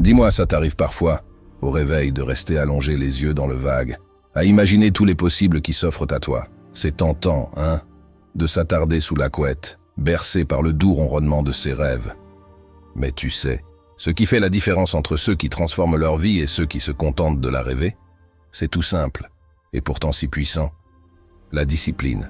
Dis-moi, ça t'arrive parfois, au réveil, de rester allongé les yeux dans le vague, à imaginer tous les possibles qui s'offrent à toi. C'est tentant, hein, de s'attarder sous la couette, bercé par le doux ronronnement de ses rêves. Mais tu sais, ce qui fait la différence entre ceux qui transforment leur vie et ceux qui se contentent de la rêver, c'est tout simple, et pourtant si puissant. La discipline.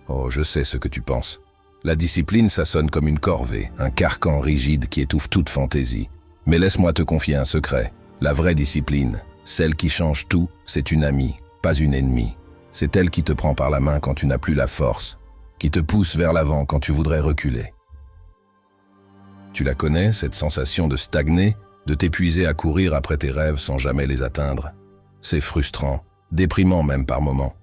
Oh, je sais ce que tu penses. La discipline, ça sonne comme une corvée, un carcan rigide qui étouffe toute fantaisie. Mais laisse-moi te confier un secret. La vraie discipline, celle qui change tout, c'est une amie, pas une ennemie. C'est elle qui te prend par la main quand tu n'as plus la force, qui te pousse vers l'avant quand tu voudrais reculer. Tu la connais, cette sensation de stagner, de t'épuiser à courir après tes rêves sans jamais les atteindre. C'est frustrant, déprimant même par moments.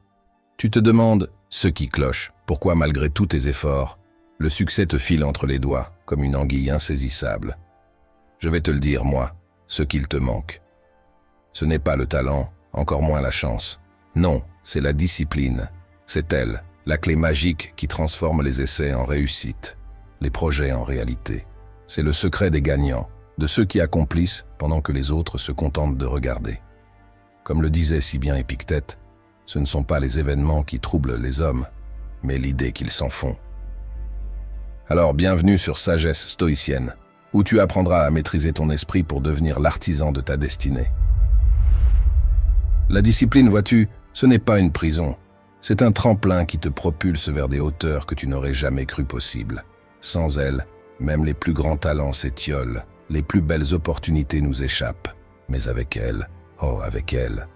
Tu te demandes ce qui cloche, pourquoi malgré tous tes efforts, le succès te file entre les doigts, comme une anguille insaisissable. Je vais te le dire, moi, ce qu'il te manque. Ce n'est pas le talent, encore moins la chance. Non, c'est la discipline. C'est elle, la clé magique qui transforme les essais en réussite, les projets en réalité. C'est le secret des gagnants, de ceux qui accomplissent pendant que les autres se contentent de regarder. Comme le disait si bien Épictète, ce ne sont pas les événements qui troublent les hommes, mais l'idée qu'ils s'en font. Alors bienvenue sur Sagesse Stoïcienne, où tu apprendras à maîtriser ton esprit pour devenir l'artisan de ta destinée. La discipline, vois-tu, ce n'est pas une prison. C'est un tremplin qui te propulse vers des hauteurs que tu n'aurais jamais cru possibles. Sans elle, même les plus grands talents s'étiolent, les plus belles opportunités nous échappent. Mais avec elle, oh avec elle,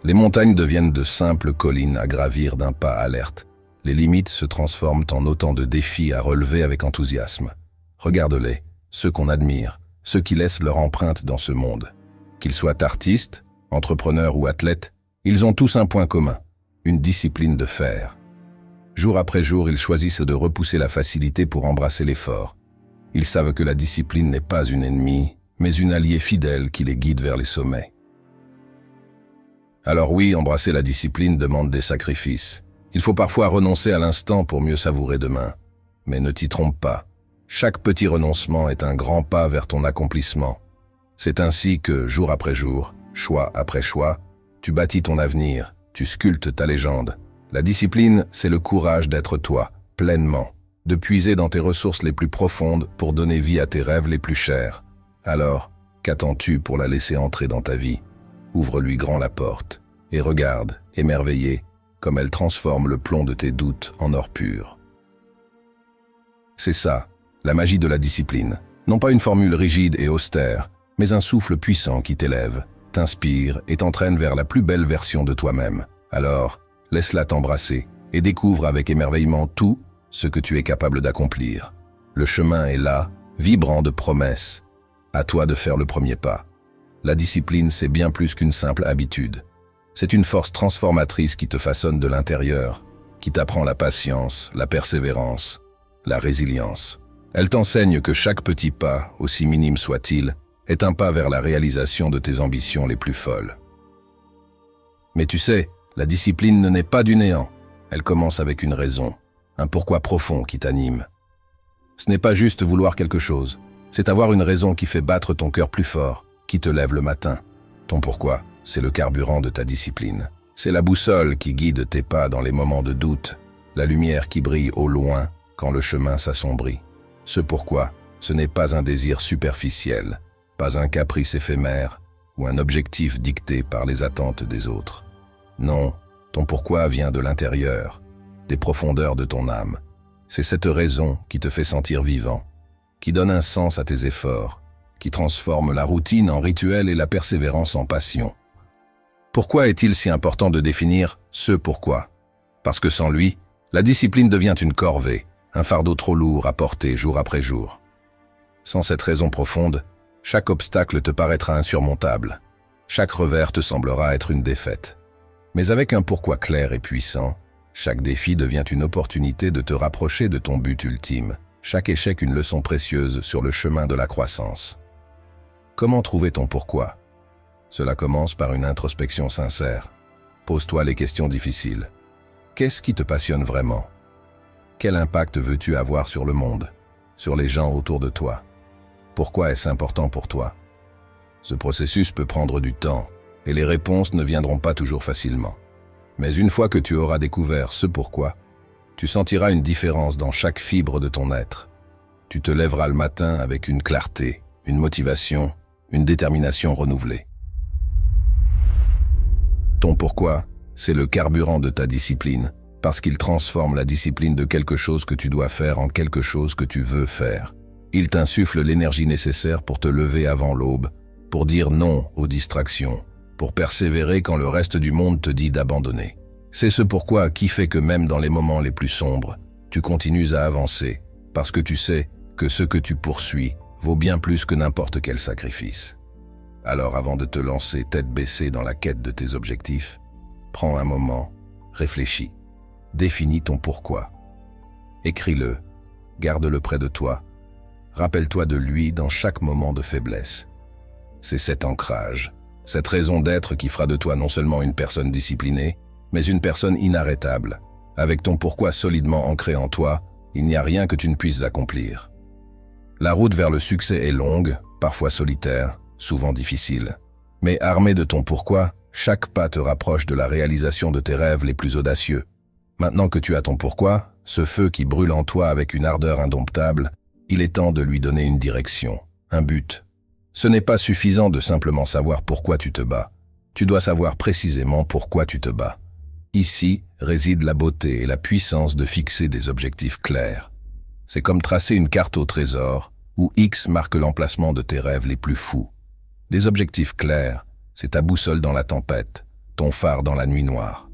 les montagnes deviennent de simples collines à gravir d'un pas alerte. Les limites se transforment en autant de défis à relever avec enthousiasme. Regarde-les, ceux qu'on admire, ceux qui laissent leur empreinte dans ce monde. Qu'ils soient artistes, entrepreneurs ou athlètes, ils ont tous un point commun, une discipline de fer. Jour après jour, ils choisissent de repousser la facilité pour embrasser l'effort. Ils savent que la discipline n'est pas une ennemie, mais une alliée fidèle qui les guide vers les sommets. Alors oui, embrasser la discipline demande des sacrifices. Il faut parfois renoncer à l'instant pour mieux savourer demain. Mais ne t'y trompe pas. Chaque petit renoncement est un grand pas vers ton accomplissement. C'est ainsi que, jour après jour, choix après choix, tu bâtis ton avenir, tu sculptes ta légende. La discipline, c'est le courage d'être toi, pleinement, de puiser dans tes ressources les plus profondes pour donner vie à tes rêves les plus chers. Alors, qu'attends-tu pour la laisser entrer dans ta vie? Ouvre-lui grand la porte, et regarde, émerveillé, comme elle transforme le plomb de tes doutes en or pur. C'est ça, la magie de la discipline. Non pas une formule rigide et austère, mais un souffle puissant qui t'élève, t'inspire et t'entraîne vers la plus belle version de toi-même. Alors, laisse-la t'embrasser et découvre avec émerveillement tout ce que tu es capable d'accomplir. Le chemin est là, vibrant de promesses. À toi de faire le premier pas. La discipline, c'est bien plus qu'une simple habitude. C'est une force transformatrice qui te façonne de l'intérieur, qui t'apprend la patience, la persévérance, la résilience. Elle t'enseigne que chaque petit pas, aussi minime soit-il, est un pas vers la réalisation de tes ambitions les plus folles. Mais tu sais, la discipline ne naît pas du néant. Elle commence avec une raison, un pourquoi profond qui t'anime. Ce n'est pas juste vouloir quelque chose, c'est avoir une raison qui fait battre ton cœur plus fort, qui te lève le matin. Ton pourquoi, c'est le carburant de ta discipline. C'est la boussole qui guide tes pas dans les moments de doute, la lumière qui brille au loin quand le chemin s'assombrit. Ce pourquoi, ce n'est pas un désir superficiel, pas un caprice éphémère ou un objectif dicté par les attentes des autres. Non, ton pourquoi vient de l'intérieur, des profondeurs de ton âme. C'est cette raison qui te fait sentir vivant, qui donne un sens à tes efforts, qui transforme la routine en rituel et la persévérance en passion. Pourquoi est-il si important de définir ce pourquoi? Parce que sans lui, la discipline devient une corvée, un fardeau trop lourd à porter jour après jour. Sans cette raison profonde, chaque obstacle te paraîtra insurmontable, chaque revers te semblera être une défaite. Mais avec un pourquoi clair et puissant, chaque défi devient une opportunité de te rapprocher de ton but ultime, chaque échec une leçon précieuse sur le chemin de la croissance. Comment trouver ton pourquoi? Cela commence par une introspection sincère. Pose-toi les questions difficiles. Qu'est-ce qui te passionne vraiment? Quel impact veux-tu avoir sur le monde, sur les gens autour de toi? Pourquoi est-ce important pour toi? Ce processus peut prendre du temps, et les réponses ne viendront pas toujours facilement. Mais une fois que tu auras découvert ce pourquoi, tu sentiras une différence dans chaque fibre de ton être. Tu te lèveras le matin avec une clarté, une motivation, une détermination renouvelée. Ton pourquoi, c'est le carburant de ta discipline, parce qu'il transforme la discipline de quelque chose que tu dois faire en quelque chose que tu veux faire. Il t'insuffle l'énergie nécessaire pour te lever avant l'aube, pour dire non aux distractions, pour persévérer quand le reste du monde te dit d'abandonner. C'est ce pourquoi qui fait que même dans les moments les plus sombres, tu continues à avancer, parce que tu sais que ce que tu poursuis vaut bien plus que n'importe quel sacrifice. Alors avant de te lancer tête baissée dans la quête de tes objectifs, prends un moment, réfléchis, définis ton pourquoi. Écris-le, garde-le près de toi, rappelle-toi de lui dans chaque moment de faiblesse. C'est cet ancrage, cette raison d'être qui fera de toi non seulement une personne disciplinée, mais une personne inarrêtable. Avec ton pourquoi solidement ancré en toi, il n'y a rien que tu ne puisses accomplir. La route vers le succès est longue, parfois solitaire, souvent difficile. Mais armé de ton pourquoi, chaque pas te rapproche de la réalisation de tes rêves les plus audacieux. Maintenant que tu as ton pourquoi, ce feu qui brûle en toi avec une ardeur indomptable, il est temps de lui donner une direction, un but. Ce n'est pas suffisant de simplement savoir pourquoi tu te bats. Tu dois savoir précisément pourquoi tu te bats. Ici réside la beauté et la puissance de fixer des objectifs clairs. C'est comme tracer une carte au trésor, où X marque l'emplacement de tes rêves les plus fous. Des objectifs clairs, c'est ta boussole dans la tempête, ton phare dans la nuit noire.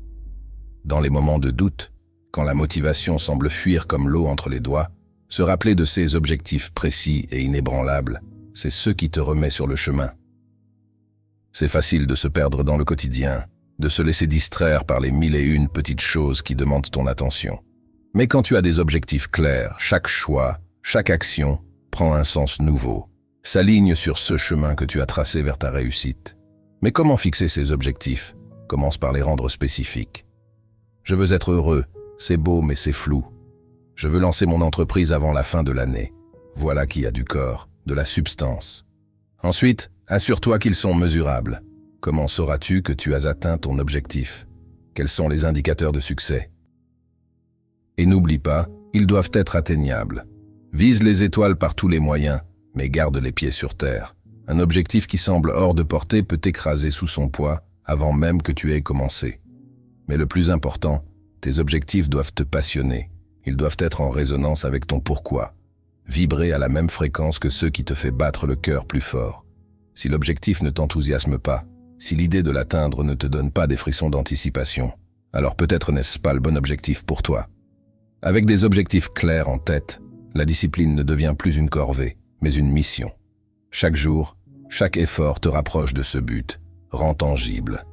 Dans les moments de doute, quand la motivation semble fuir comme l'eau entre les doigts, se rappeler de ces objectifs précis et inébranlables, c'est ce qui te remet sur le chemin. C'est facile de se perdre dans le quotidien, de se laisser distraire par les 1001 petites choses qui demandent ton attention. Mais quand tu as des objectifs clairs, chaque choix, chaque action prend un sens nouveau, s'aligne sur ce chemin que tu as tracé vers ta réussite. Mais comment fixer ces objectifs? Commence par les rendre spécifiques. Je veux être heureux, c'est beau mais c'est flou. Je veux lancer mon entreprise avant la fin de l'année. Voilà qui a du corps, de la substance. Ensuite, assure-toi qu'ils sont mesurables. Comment sauras-tu que tu as atteint ton objectif? Quels sont les indicateurs de succès? Et n'oublie pas, ils doivent être atteignables. Vise les étoiles par tous les moyens, mais garde les pieds sur terre. Un objectif qui semble hors de portée peut t'écraser sous son poids avant même que tu aies commencé. Mais le plus important, tes objectifs doivent te passionner. Ils doivent être en résonance avec ton pourquoi. Vibrer à la même fréquence que ceux qui te fait battre le cœur plus fort. Si l'objectif ne t'enthousiasme pas, si l'idée de l'atteindre ne te donne pas des frissons d'anticipation, alors peut-être n'est-ce pas le bon objectif pour toi. Avec des objectifs clairs en tête, la discipline ne devient plus une corvée, mais une mission. Chaque jour, chaque effort te rapproche de ce but, rend tangible.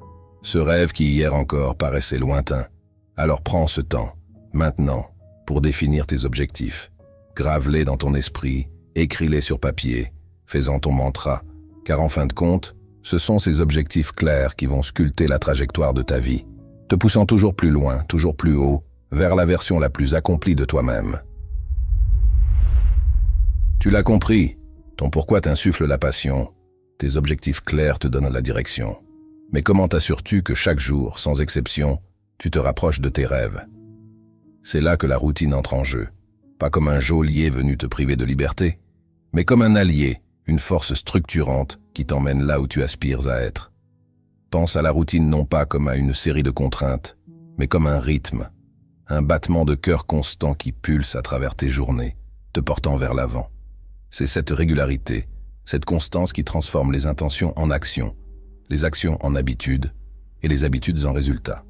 Ce rêve qui hier encore paraissait lointain. Alors prends ce temps, maintenant, pour définir tes objectifs. Grave-les dans ton esprit, écris-les sur papier, fais-en ton mantra, car en fin de compte, ce sont ces objectifs clairs qui vont sculpter la trajectoire de ta vie, te poussant toujours plus loin, toujours plus haut, vers la version la plus accomplie de toi-même. Tu l'as compris, ton pourquoi t'insuffle la passion, tes objectifs clairs te donnent la direction. Mais comment t'assures-tu que chaque jour, sans exception, tu te rapproches de tes rêves? C'est là que la routine entre en jeu, pas comme un geôlier venu te priver de liberté, mais comme un allié, une force structurante qui t'emmène là où tu aspires à être. Pense à la routine non pas comme à une série de contraintes, mais comme un rythme, un battement de cœur constant qui pulse à travers tes journées, te portant vers l'avant. C'est cette régularité, cette constance qui transforme les intentions en actions, les actions en habitudes et les habitudes en résultats.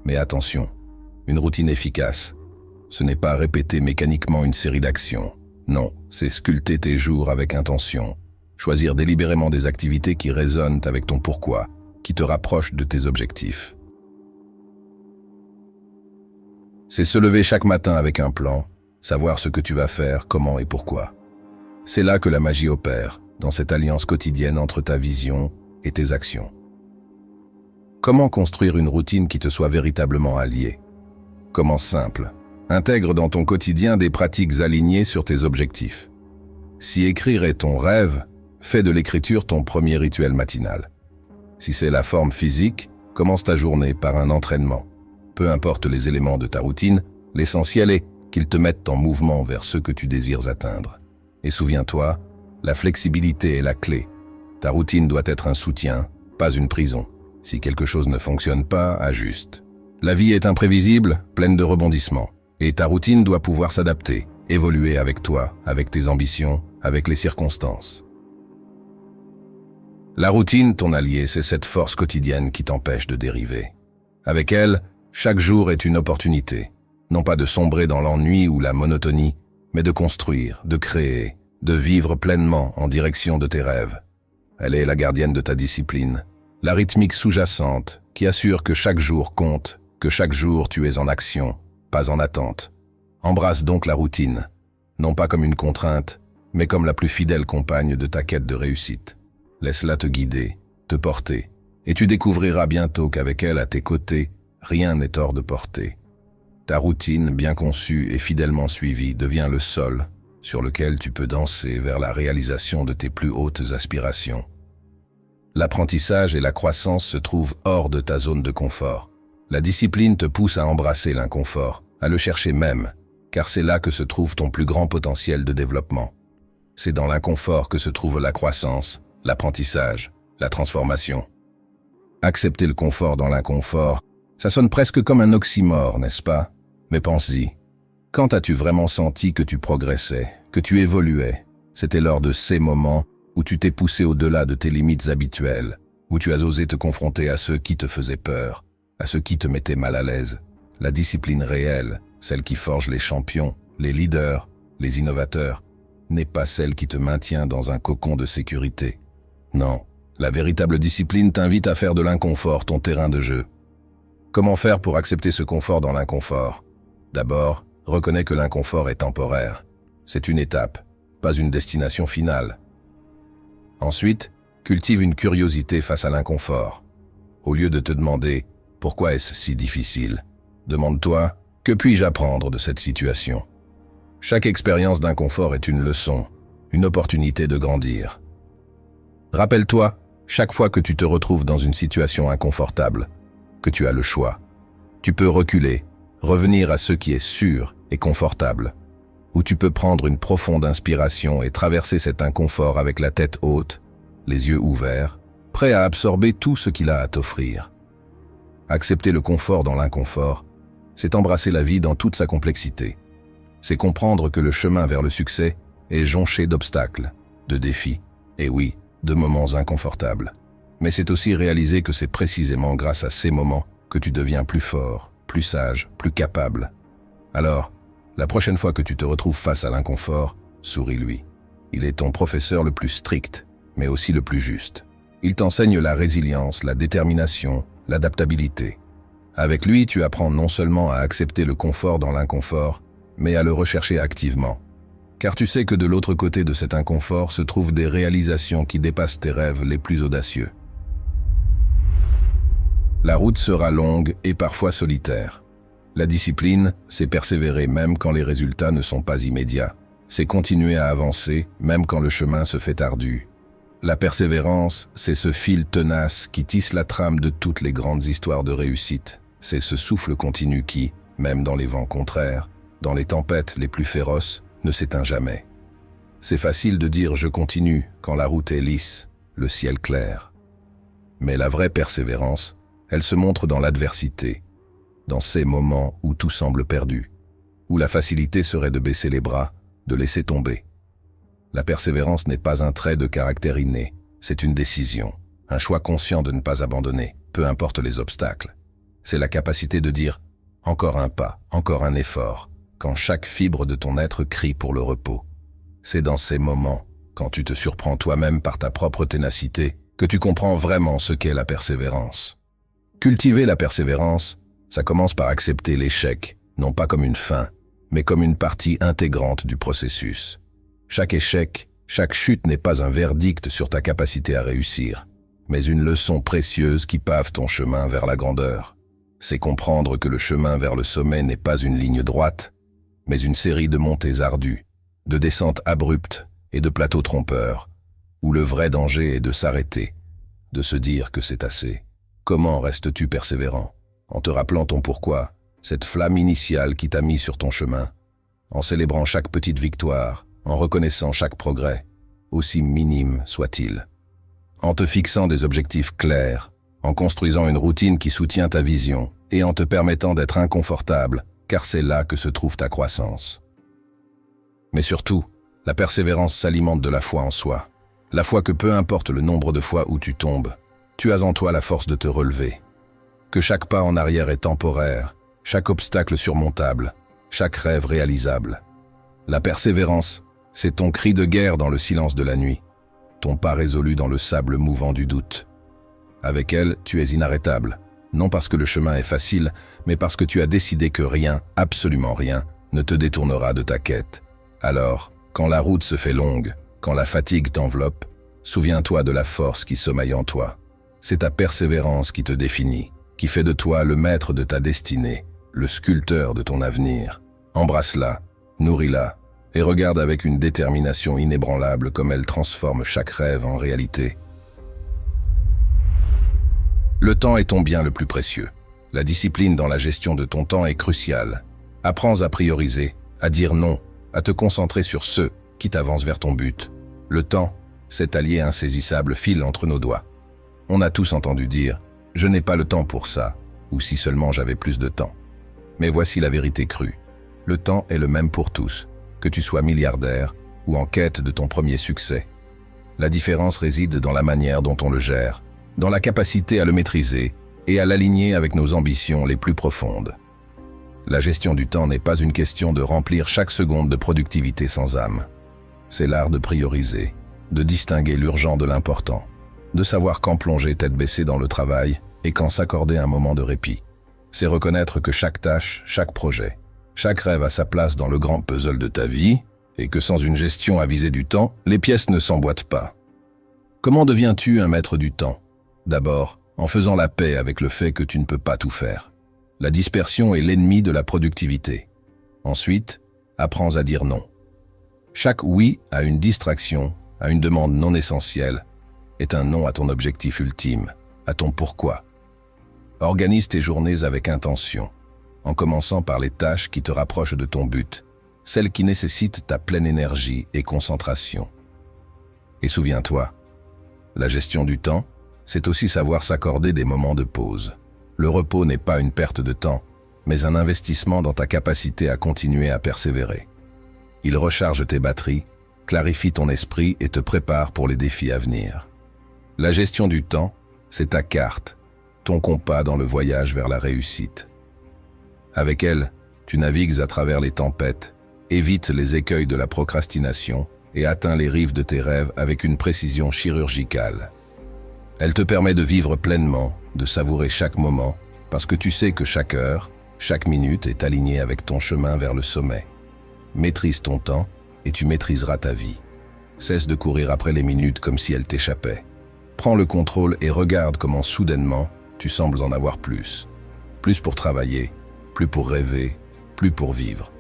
Mais attention, une routine efficace, ce n'est pas répéter mécaniquement une série d'actions. Non, c'est sculpter tes jours avec intention, choisir délibérément des activités qui résonnent avec ton pourquoi, qui te rapprochent de tes objectifs. C'est se lever chaque matin avec un plan, savoir ce que tu vas faire, comment et pourquoi. C'est là que la magie opère, dans cette alliance quotidienne entre ta vision et tes actions. Comment construire une routine qui te soit véritablement alliée? Commence simple. Intègre dans ton quotidien des pratiques alignées sur tes objectifs. Si écrire est ton rêve, Fais de l'écriture ton premier rituel matinal. Si c'est la forme physique, commence ta journée par un entraînement. Peu importe les éléments de ta routine, l'essentiel est qu'ils te mettent en mouvement vers ce que tu désires atteindre. Et souviens-toi, la flexibilité est la clé. Ta routine doit être un soutien, pas une prison. Si quelque chose ne fonctionne pas, ajuste. La vie est imprévisible, pleine de rebondissements. Et ta routine doit pouvoir s'adapter, évoluer avec toi, avec tes ambitions, avec les circonstances. La routine, ton allié, c'est cette force quotidienne qui t'empêche de dériver. Avec elle, chaque jour est une opportunité. Non pas de sombrer dans l'ennui ou la monotonie, mais de construire, de créer, de vivre pleinement en direction de tes rêves. Elle est la gardienne de ta discipline, la rythmique sous-jacente qui assure que chaque jour compte, que chaque jour tu es en action, pas en attente. Embrasse donc la routine, non pas comme une contrainte, mais comme la plus fidèle compagne de ta quête de réussite. Laisse-la te guider, te porter, et tu découvriras bientôt qu'avec elle à tes côtés, rien n'est hors de portée. Ta routine, bien conçue et fidèlement suivie, devient le sol sur lequel tu peux danser vers la réalisation de tes plus hautes aspirations. L'apprentissage et la croissance se trouvent hors de ta zone de confort. La discipline te pousse à embrasser l'inconfort, à le chercher même, car c'est là que se trouve ton plus grand potentiel de développement. C'est dans l'inconfort que se trouve la croissance, l'apprentissage, la transformation. Accepter le confort dans l'inconfort, ça sonne presque comme un oxymore, n'est-ce pas? Mais pense-y. Quand as-tu vraiment senti que tu progressais, que tu évoluais? C'était lors de ces moments où tu t'es poussé au-delà de tes limites habituelles, où tu as osé te confronter à ceux qui te faisaient peur, à ceux qui te mettaient mal à l'aise. La discipline réelle, celle qui forge les champions, les leaders, les innovateurs, n'est pas celle qui te maintient dans un cocon de sécurité. Non, la véritable discipline t'invite à faire de l'inconfort ton terrain de jeu. Comment faire pour accepter ce confort dans l'inconfort? D'abord, reconnais que l'inconfort est temporaire. C'est une étape, pas une destination finale. Ensuite, cultive une curiosité face à l'inconfort. Au lieu de te demander « Pourquoi est-ce si difficile ?», demande-toi « Que puis-je apprendre de cette situation ?» Chaque expérience d'inconfort est une leçon, une opportunité de grandir. Rappelle-toi, chaque fois que tu te retrouves dans une situation inconfortable, que tu as le choix. Tu peux reculer, revenir à ce qui est sûr et confortable, ou tu peux prendre une profonde inspiration et traverser cet inconfort avec la tête haute, les yeux ouverts, prêt à absorber tout ce qu'il a à t'offrir. Accepter le confort dans l'inconfort, c'est embrasser la vie dans toute sa complexité. C'est comprendre que le chemin vers le succès est jonché d'obstacles, de défis, et oui, de moments inconfortables. Mais c'est aussi réaliser que c'est précisément grâce à ces moments que tu deviens plus fort, plus sage, plus capable. Alors, la prochaine fois que tu te retrouves face à l'inconfort, souris-lui. Il est ton professeur le plus strict, mais aussi le plus juste. Il t'enseigne la résilience, la détermination, l'adaptabilité. Avec lui, tu apprends non seulement à accepter le confort dans l'inconfort, mais à le rechercher activement. Car tu sais que de l'autre côté de cet inconfort se trouvent des réalisations qui dépassent tes rêves les plus audacieux. La route sera longue et parfois solitaire. La discipline, c'est persévérer même quand les résultats ne sont pas immédiats. C'est continuer à avancer même quand le chemin se fait ardu. La persévérance, c'est ce fil tenace qui tisse la trame de toutes les grandes histoires de réussite. C'est ce souffle continu qui, même dans les vents contraires, dans les tempêtes les plus féroces, ne s'éteint jamais. C'est facile de dire « je continue » quand la route est lisse, le ciel clair. Mais la vraie persévérance, elle se montre dans l'adversité, dans ces moments où tout semble perdu, où la facilité serait de baisser les bras, de laisser tomber. La persévérance n'est pas un trait de caractère inné, c'est une décision, un choix conscient de ne pas abandonner, peu importe les obstacles. C'est la capacité de dire « encore un pas, encore un effort », quand chaque fibre de ton être crie pour le repos. C'est dans ces moments, quand tu te surprends toi-même par ta propre ténacité, que tu comprends vraiment ce qu'est la persévérance. Cultiver la persévérance, ça commence par accepter l'échec, non pas comme une fin, mais comme une partie intégrante du processus. Chaque échec, chaque chute n'est pas un verdict sur ta capacité à réussir, mais une leçon précieuse qui pave ton chemin vers la grandeur. C'est comprendre que le chemin vers le sommet n'est pas une ligne droite, mais une série de montées ardues, de descentes abruptes et de plateaux trompeurs. où le vrai danger est de s'arrêter, de se dire que c'est assez. Comment restes-tu persévérant? En te rappelant ton pourquoi, cette flamme initiale qui t'a mis sur ton chemin, en célébrant chaque petite victoire, en reconnaissant chaque progrès, aussi minime soit-il. En te fixant des objectifs clairs, en construisant une routine qui soutient ta vision et en te permettant d'être inconfortable, car c'est là que se trouve ta croissance. Mais surtout, la persévérance s'alimente de la foi en soi. La foi que peu importe le nombre de fois où tu tombes, tu as en toi la force de te relever. Que chaque pas en arrière est temporaire, chaque obstacle surmontable, chaque rêve réalisable. La persévérance, c'est ton cri de guerre dans le silence de la nuit, ton pas résolu dans le sable mouvant du doute. Avec elle, tu es inarrêtable, non parce que le chemin est facile, mais parce que tu as décidé que rien, absolument rien, ne te détournera de ta quête. Alors, quand la route se fait longue, quand la fatigue t'enveloppe, souviens-toi de la force qui sommeille en toi. C'est ta persévérance qui te définit, qui fait de toi le maître de ta destinée, le sculpteur de ton avenir. Embrasse-la, nourris-la, et regarde avec une détermination inébranlable comme elle transforme chaque rêve en réalité. Le temps est ton bien le plus précieux. La discipline dans la gestion de ton temps est cruciale. Apprends à prioriser, à dire non, à te concentrer sur ceux qui t'avancent vers ton but. Le temps, cet allié insaisissable, file entre nos doigts. On a tous entendu dire « je n'ai pas le temps pour ça » ou « si seulement j'avais plus de temps ». Mais voici la vérité crue. Le temps est le même pour tous, que tu sois milliardaire ou en quête de ton premier succès. La différence réside dans la manière dont on le gère, dans la capacité à le maîtriser et à l'aligner avec nos ambitions les plus profondes. La gestion du temps n'est pas une question de remplir chaque seconde de productivité sans âme. C'est l'art de prioriser, de distinguer l'urgent de l'important, de savoir quand plonger tête baissée dans le travail et quand s'accorder un moment de répit. C'est reconnaître que chaque tâche, chaque projet, chaque rêve a sa place dans le grand puzzle de ta vie et que sans une gestion avisée du temps, les pièces ne s'emboîtent pas. Comment deviens-tu un maître du temps? D'abord, en faisant la paix avec le fait que tu ne peux pas tout faire. La dispersion est l'ennemi de la productivité. Ensuite, apprends à dire non. Chaque oui à une distraction, à une demande non essentielle, est un non à ton objectif ultime, à ton pourquoi. Organise tes journées avec intention, en commençant par les tâches qui te rapprochent de ton but, celles qui nécessitent ta pleine énergie et concentration. Et souviens-toi, la gestion du temps, c'est aussi savoir s'accorder des moments de pause. Le repos n'est pas une perte de temps, mais un investissement dans ta capacité à continuer à persévérer. Il recharge tes batteries, clarifie ton esprit et te prépare pour les défis à venir. La gestion du temps, c'est ta carte, ton compas dans le voyage vers la réussite. Avec elle, tu navigues à travers les tempêtes, évites les écueils de la procrastination et atteins les rives de tes rêves avec une précision chirurgicale. Elle te permet de vivre pleinement, de savourer chaque moment, parce que tu sais que chaque heure, chaque minute est alignée avec ton chemin vers le sommet. Maîtrise ton temps et tu maîtriseras ta vie. Cesse de courir après les minutes comme si elles t'échappaient. Prends le contrôle et regarde comment soudainement tu sembles en avoir plus. Plus pour travailler, plus pour rêver, plus pour vivre.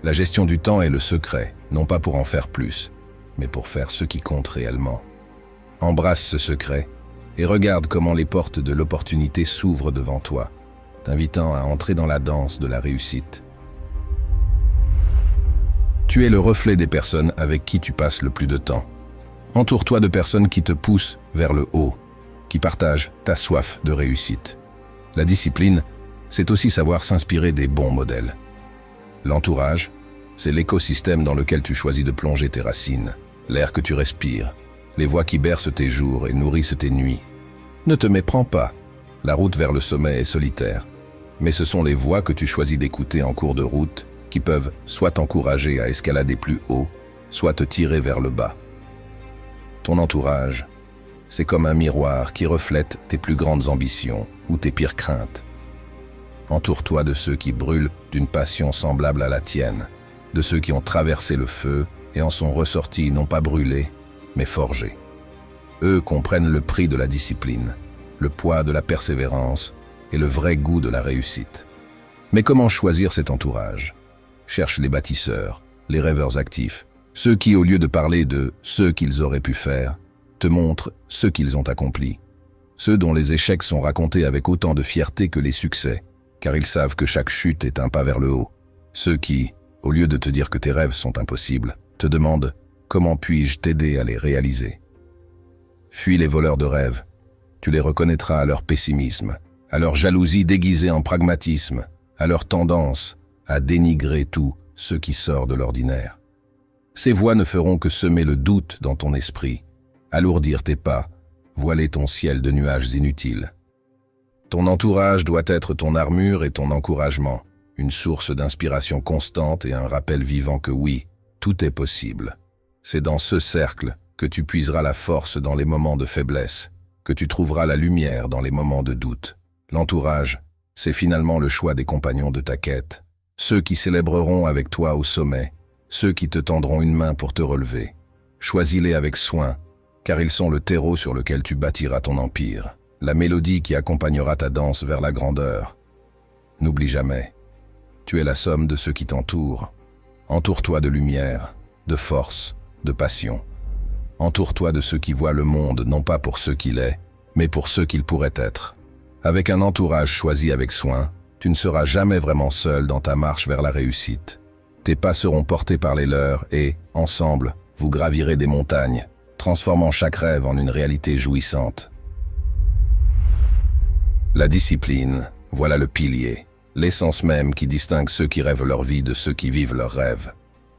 La gestion du temps est le secret, non pas pour en faire plus, mais pour faire ce qui compte réellement. Embrasse ce secret et regarde comment les portes de l'opportunité s'ouvrent devant toi, t'invitant à entrer dans la danse de la réussite. Tu es le reflet des personnes avec qui tu passes le plus de temps. Entoure-toi de personnes qui te poussent vers le haut, qui partagent ta soif de réussite. La discipline, c'est aussi savoir s'inspirer des bons modèles. L'entourage, c'est l'écosystème dans lequel tu choisis de plonger tes racines, l'air que tu respires, les voix qui bercent tes jours et nourrissent tes nuits. Ne te méprends pas, la route vers le sommet est solitaire, mais ce sont les voix que tu choisis d'écouter en cours de route qui peuvent soit t'encourager à escalader plus haut, soit te tirer vers le bas. Ton entourage, c'est comme un miroir qui reflète tes plus grandes ambitions ou tes pires craintes. Entoure-toi de ceux qui brûlent d'une passion semblable à la tienne, de ceux qui ont traversé le feu et en sont ressortis non pas brûlés, mais forgés. Eux comprennent le prix de la discipline, le poids de la persévérance et le vrai goût de la réussite. Mais comment choisir cet entourage? Cherche les bâtisseurs, les rêveurs actifs, Ceux qui, au lieu de parler de ce qu'ils auraient pu faire, te montrent ce qu'ils ont accompli. Ceux dont les échecs sont racontés avec autant de fierté que les succès, car ils savent que chaque chute est un pas vers le haut. Ceux qui, au lieu de te dire que tes rêves sont impossibles, te demandent « Comment puis-je t'aider à les réaliser ?» Fuis les voleurs de rêves. Tu les reconnaîtras à leur pessimisme, à leur jalousie déguisée en pragmatisme, à leur tendance à dénigrer tout ce qui sort de l'ordinaire. Ces voix ne feront que semer le doute dans ton esprit, alourdir tes pas, voiler ton ciel de nuages inutiles. Ton entourage doit être ton armure et ton encouragement, une source d'inspiration constante et un rappel vivant que oui, tout est possible. C'est dans ce cercle que tu puiseras la force dans les moments de faiblesse, que tu trouveras la lumière dans les moments de doute. L'entourage, c'est finalement le choix des compagnons de ta quête, ceux qui célébreront avec toi au sommet, ceux qui te tendront une main pour te relever. Choisis-les avec soin, car ils sont le terreau sur lequel tu bâtiras ton empire, la mélodie qui accompagnera ta danse vers la grandeur. N'oublie jamais, tu es la somme de ceux qui t'entourent. Entoure-toi de lumière, de force, de passion. Entoure-toi de ceux qui voient le monde non pas pour ce qu'il est, mais pour ce qu'il pourrait être. Avec un entourage choisi avec soin, tu ne seras jamais vraiment seul dans ta marche vers la réussite. Tes pas seront portés par les leurs et, ensemble, vous gravirez des montagnes, transformant chaque rêve en une réalité jouissante. La discipline, voilà le pilier, l'essence même qui distingue ceux qui rêvent leur vie de ceux qui vivent leurs rêves.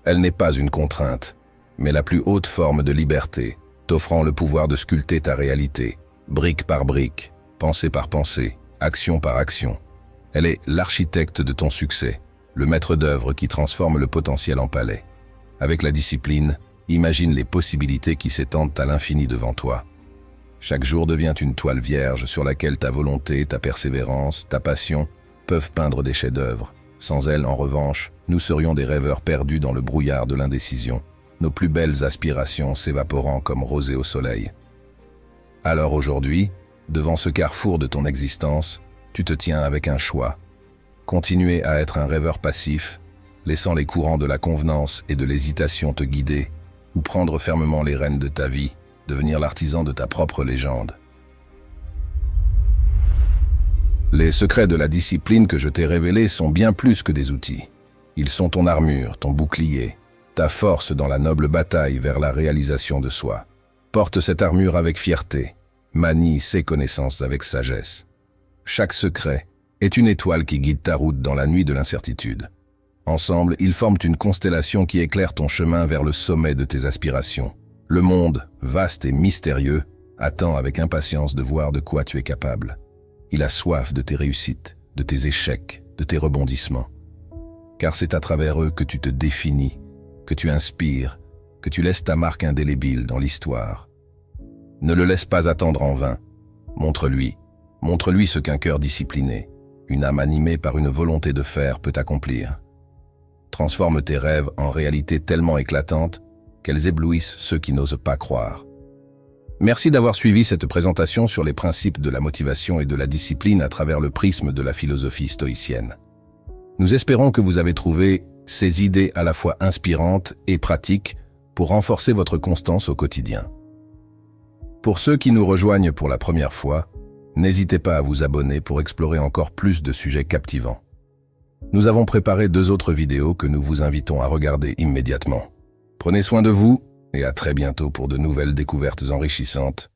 Elle n'est pas une contrainte, mais la plus haute forme de liberté, t'offrant le pouvoir de sculpter ta réalité, brique par brique, pensée par pensée, action par action. Elle est l'architecte de ton succès, le maître d'œuvre qui transforme le potentiel en palais. Avec la discipline, imagine les possibilités qui s'étendent à l'infini devant toi. Chaque jour devient une toile vierge sur laquelle ta volonté, ta persévérance, ta passion peuvent peindre des chefs-d'œuvre. Sans elle, en revanche, nous serions des rêveurs perdus dans le brouillard de l'indécision, nos plus belles aspirations s'évaporant comme rosée au soleil. Alors aujourd'hui, devant ce carrefour de ton existence, tu te tiens avec un choix. Continuer à être un rêveur passif, laissant les courants de la convenance et de l'hésitation te guider, ou prendre fermement les rênes de ta vie, devenir l'artisan de ta propre légende. Les secrets de la discipline que je t'ai révélés sont bien plus que des outils. Ils sont ton armure, ton bouclier, ta force dans la noble bataille vers la réalisation de soi. Porte cette armure avec fierté, manie ces connaissances avec sagesse. Chaque secret est une étoile qui guide ta route dans la nuit de l'incertitude. Ensemble, ils forment une constellation qui éclaire ton chemin vers le sommet de tes aspirations. Le monde, vaste et mystérieux, attend avec impatience de voir de quoi tu es capable. Il a soif de tes réussites, de tes échecs, de tes rebondissements. Car c'est à travers eux que tu te définis, que tu inspires, que tu laisses ta marque indélébile dans l'histoire. Ne le laisse pas attendre en vain. Montre-lui ce qu'un cœur discipliné, une âme animée par une volonté de faire peut accomplir. Transforme tes rêves en réalités tellement éclatantes qu'elles éblouissent ceux qui n'osent pas croire. Merci d'avoir suivi cette présentation sur les principes de la motivation et de la discipline à travers le prisme de la philosophie stoïcienne. Nous espérons que vous avez trouvé ces idées à la fois inspirantes et pratiques pour renforcer votre constance au quotidien. Pour ceux qui nous rejoignent pour la première fois, n'hésitez pas à vous abonner pour explorer encore plus de sujets captivants. Nous avons préparé 2 autres vidéos que nous vous invitons à regarder immédiatement. Prenez soin de vous et à très bientôt pour de nouvelles découvertes enrichissantes